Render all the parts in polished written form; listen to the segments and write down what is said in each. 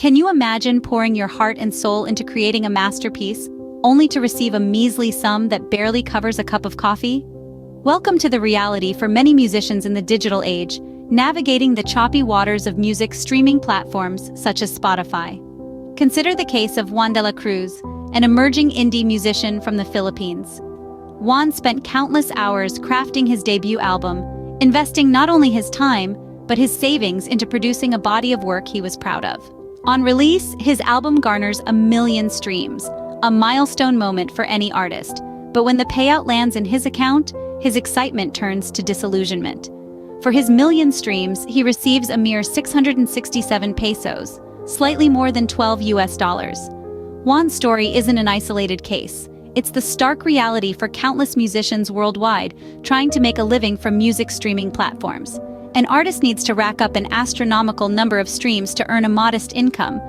Can you imagine pouring your heart and soul into creating a masterpiece, only to receive a measly sum that barely covers a cup of coffee? Welcome to the reality for many musicians in the digital age, navigating the choppy waters of music streaming platforms such as Spotify. Consider the case of Juan de la Cruz, an emerging indie musician from the Philippines. Juan spent countless hours crafting his debut album, investing not only his time, but his savings into producing a body of work he was proud of. On release, his album garners 1 million streams, a milestone moment for any artist. But when the payout lands in his account, his excitement turns to disillusionment. For his 1 million streams, he receives a mere 667 pesos, slightly more than $12. Juan's story isn't an isolated case. It's the stark reality for countless musicians worldwide trying to make a living from music streaming platforms. An artist needs to rack up an astronomical number of streams to earn a modest income.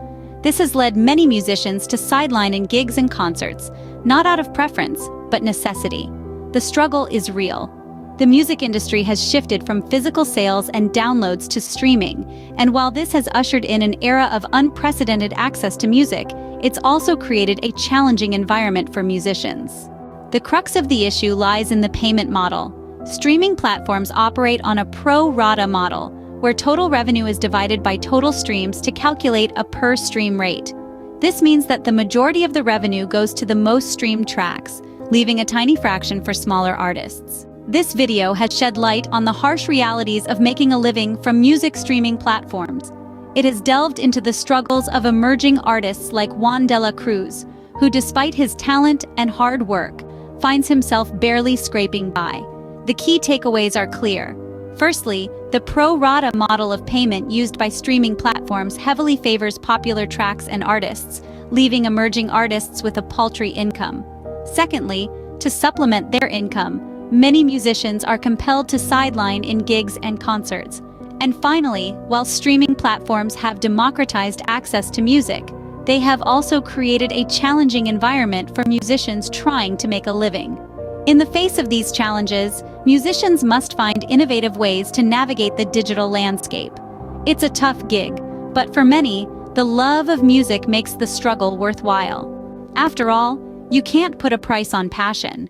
This has led many musicians to sideline in gigs and concerts, not out of preference, but necessity. The struggle is real. The music industry has shifted from physical sales and downloads to streaming, and while this has ushered in an era of unprecedented access to music, it's also created a challenging environment for musicians. The crux of the issue lies in the payment model. Streaming platforms operate on a pro rata model, where total revenue is divided by total streams to calculate a per-stream rate. This means that the majority of the revenue goes to the most streamed tracks, leaving a tiny fraction for smaller artists. This video has shed light on the harsh realities of making a living from music streaming platforms. It has delved into the struggles of emerging artists like Juan de la Cruz, who despite his talent and hard work, finds himself barely scraping by. The key takeaways are clear. Firstly, the pro rata model of payment used by streaming platforms heavily favors popular tracks and artists, leaving emerging artists with a paltry income. Secondly, to supplement their income, many musicians are compelled to sideline in gigs and concerts. And finally, while streaming platforms have democratized access to music, they have also created a challenging environment for musicians trying to make a living. In the face of these challenges, musicians must find innovative ways to navigate the digital landscape. It's a tough gig, but for many, the love of music makes the struggle worthwhile. After all, you can't put a price on passion,